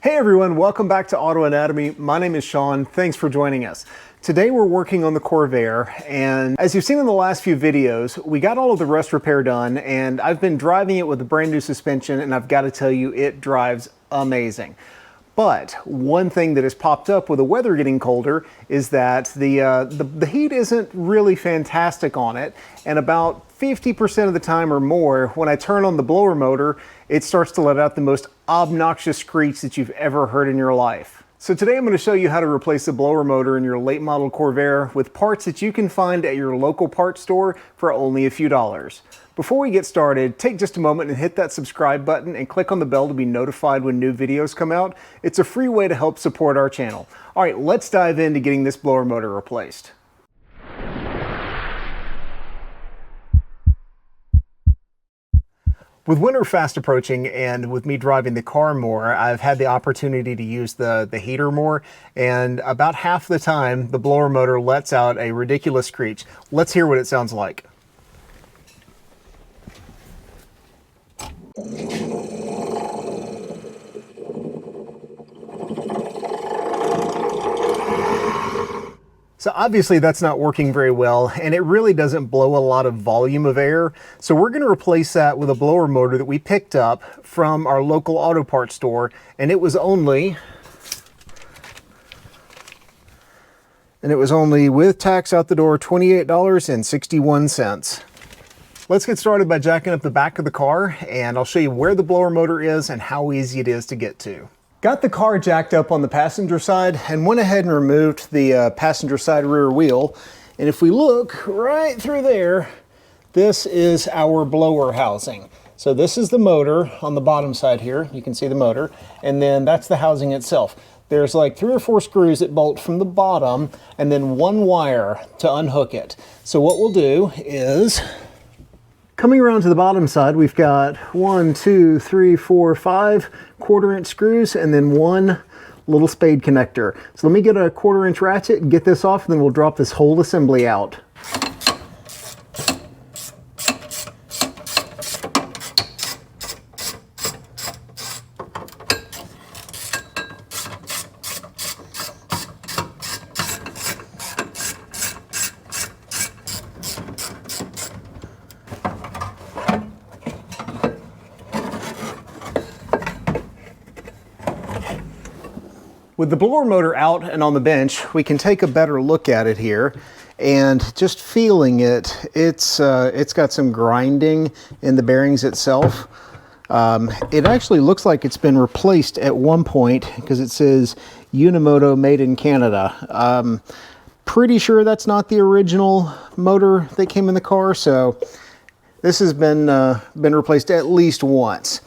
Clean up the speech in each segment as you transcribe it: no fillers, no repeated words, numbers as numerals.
Hey everyone, welcome back to Auto Anatomy. My name is Sean. Thanks for joining us. Today we're working on the Corvair, and as you've seen in the last few videos, we got all of the rust repair done, and I've been driving it with a brand new suspension, and I've got to tell you, it drives amazing. But one thing that has popped up with the weather getting colder is that the heat isn't really fantastic on it, and about 50% of the time or more, when I turn on the blower motor, it starts to let out the most obnoxious screech that you've ever heard in your life. So today I'm going to show you how to replace the blower motor in your late model Corvair with parts that you can find at your local parts store for only a few dollars. Before we get started, take just a moment and hit that subscribe button and click on the bell to be notified when new videos come out. It's a free way to help support our channel. All right, let's dive into getting this blower motor replaced. With winter fast approaching and with me driving the car more, I've had the opportunity to use the heater more, and about half the time the blower motor lets out a ridiculous screech. Let's hear what it sounds like. So obviously that's not working very well, and it really doesn't blow a lot of volume of air. So we're going to replace that with a blower motor that we picked up from our local auto parts store, and it was only with tax out the door $28.61. Let's get started by jacking up the back of the car, and I'll show you where the blower motor is and how easy it is to get to. Got the car jacked up on the passenger side and went ahead and removed the passenger side rear wheel. And if we look right through there, this is our blower housing. So this is the motor on the bottom side here. You can see the motor. And then that's the housing itself. There's like 3 or 4 screws that bolt from the bottom and then 1 wire to unhook it. So what we'll do is, coming around to the bottom side, we've got 1, 2, 3, 4, 5 1/4-inch screws and then 1 little spade connector. So let me get a 1/4-inch ratchet and get this off, and then we'll drop this whole assembly out. With the blower motor out and on the bench, we can take a better look at it here, and just feeling it, it's got some grinding in the bearings itself. It actually looks like it's been replaced at one point because it says Unimoto made in Canada. Pretty sure that's not the original motor that came in the car, so this has been replaced at least once.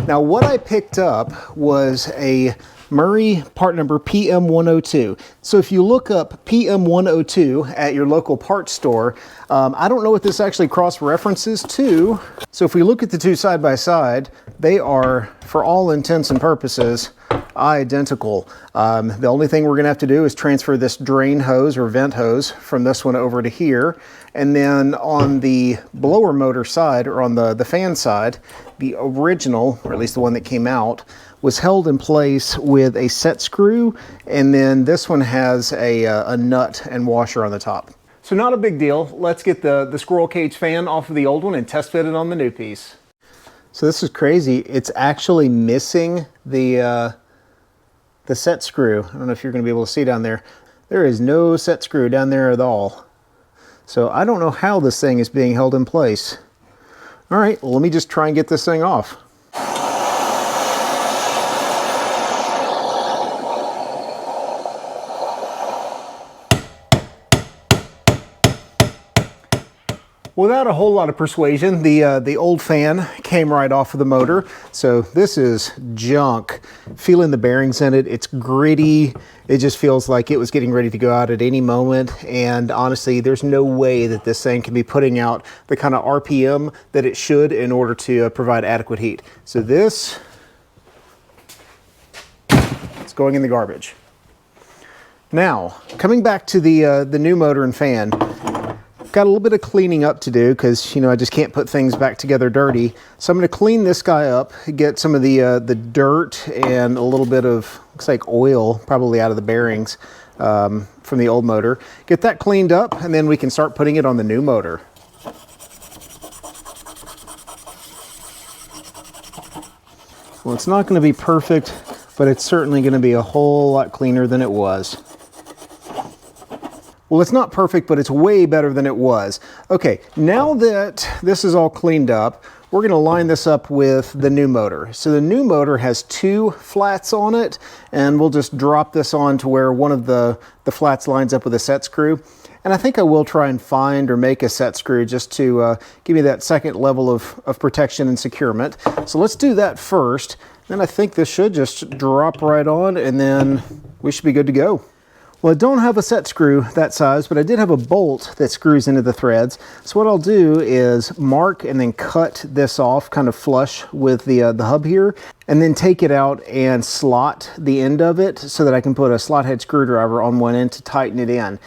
Now what I picked up was a Murray part number PM102. So if you look up PM102 at your local parts store, I don't know what this actually cross-references to. So if we look at the two side by side, they are, for all intents and purposes, identical. The only thing we're going to have to do is transfer this drain hose or vent hose from this one over to here. And then on the blower motor side, or on the fan side, the original, or at least the one that came out, was held in place with a set screw, and then this one has a nut and washer on the top. So not a big deal. Let's get the squirrel cage fan off of the old one and test fit it on the new piece. So this is crazy. It's actually missing the set screw. I don't know if you're going to be able to see down there. There is no set screw down there at all. So I don't know how this thing is being held in place. All right, well, let me just try and get this thing off. Without a whole lot of persuasion, the old fan came right off of the motor. So this is junk. Feeling the bearings in it, it's gritty. It just feels like it was getting ready to go out at any moment. And honestly, there's no way that this thing can be putting out the kind of RPM that it should in order to provide adequate heat. So this, it's going in the garbage. Now, coming back to the new motor and fan, Got a little bit of cleaning up to do because, you know, I just can't put things back together dirty. So I'm going to clean this guy up, get some of the dirt and a little bit of, looks like oil, probably out of the bearings from the old motor. Get that cleaned up, and then we can start putting it on the new motor. Well, it's not going to be perfect, but it's certainly going to be a whole lot cleaner than it was. Well, it's not perfect, but it's way better than it was. Okay, now that this is all cleaned up, we're going to line this up with the new motor. So the new motor has 2 flats on it, and we'll just drop this on to where one of the flats lines up with a set screw. And I think I will try and find or make a set screw just to give me that second level of protection and securement. So let's do that first. Then I think this should just drop right on, and then we should be good to go. Well, I don't have a set screw that size, but I did have a bolt that screws into the threads. So what I'll do is mark and then cut this off kind of flush with the hub here, and then take it out and slot the end of it so that I can put a slot head screwdriver on one end to tighten it in.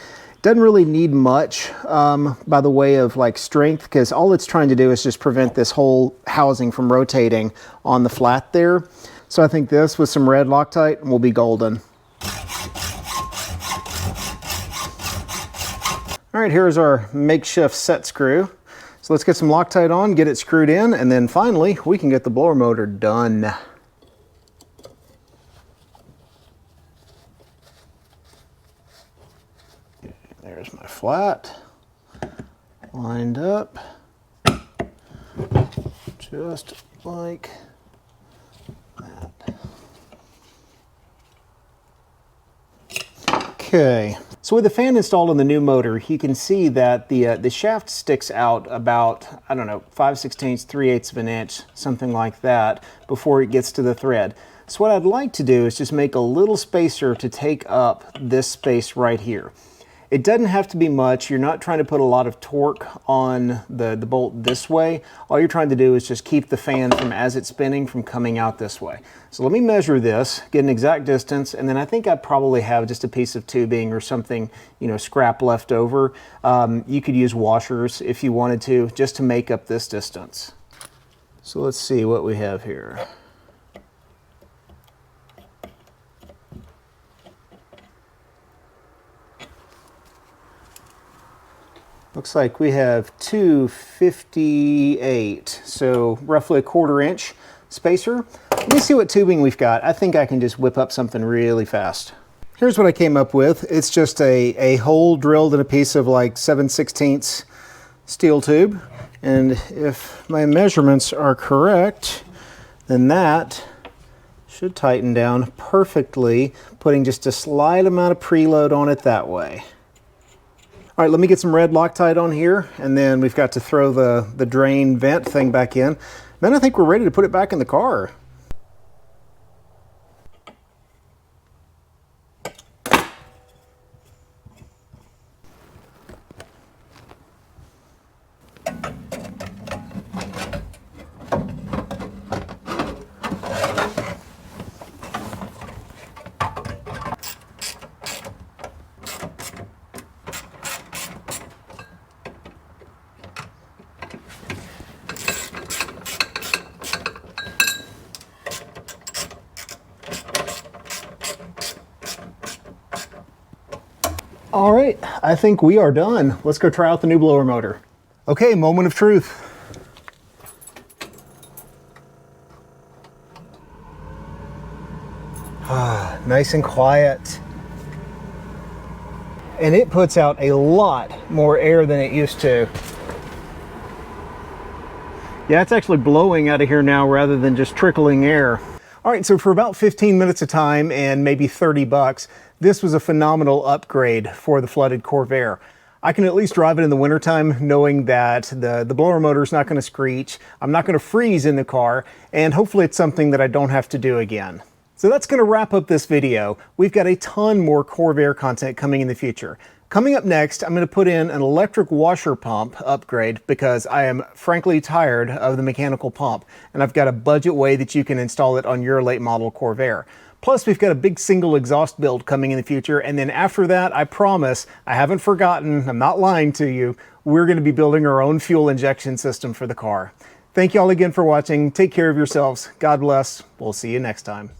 Doesn't really need much by the way of like strength, because all it's trying to do is just prevent this whole housing from rotating on the flat there. So I think this with some red Loctite will be golden. All right, here's our makeshift set screw. So let's get some Loctite on, get it screwed in, and then finally we can get the blower motor done. There's my flat, lined up, just like that. Okay, so with the fan installed on the new motor, you can see that the shaft sticks out about, I don't know, 5/16, 3/8 of an inch, something like that, before it gets to the thread. So what I'd like to do is just make a little spacer to take up this space right here. It doesn't have to be much. You're not trying to put a lot of torque on the bolt this way. All you're trying to do is just keep the fan from, as it's spinning, from coming out this way. So let me measure this, get an exact distance, and then I think I probably have just a piece of tubing or something, you know, scrap left over. You could use washers if you wanted to, just to make up this distance. So let's see what we have here. Looks like we have 258, so roughly a 1/4 inch spacer. Let me see what tubing we've got. I think I can just whip up something really fast. Here's what I came up with. It's just a hole drilled in a piece of like 7/16 steel tube. And if my measurements are correct, then that should tighten down perfectly, putting just a slight amount of preload on it that way. All right, let me get some red Loctite on here, and then we've got to throw the drain vent thing back in. Then I think we're ready to put it back in the car. All right, I think we are done. Let's go try out the new blower motor. Okay, moment of truth. Nice and quiet. And it puts out a lot more air than it used to. Yeah, it's actually blowing out of here now rather than just trickling air. All right, so for about 15 minutes of time and maybe 30 bucks, this was a phenomenal upgrade for the flooded Corvair. I can at least drive it in the wintertime knowing that the blower motor is not going to screech, I'm not going to freeze in the car, and hopefully it's something that I don't have to do again. So that's going to wrap up this video. We've got a ton more Corvair content coming in the future. Coming up next, I'm going to put in an electric washer pump upgrade because I am frankly tired of the mechanical pump, and I've got a budget way that you can install it on your late model Corvair. Plus, we've got a big single exhaust build coming in the future. And then after that, I promise, I haven't forgotten, I'm not lying to you, we're going to be building our own fuel injection system for the car. Thank you all again for watching. Take care of yourselves. God bless. We'll see you next time.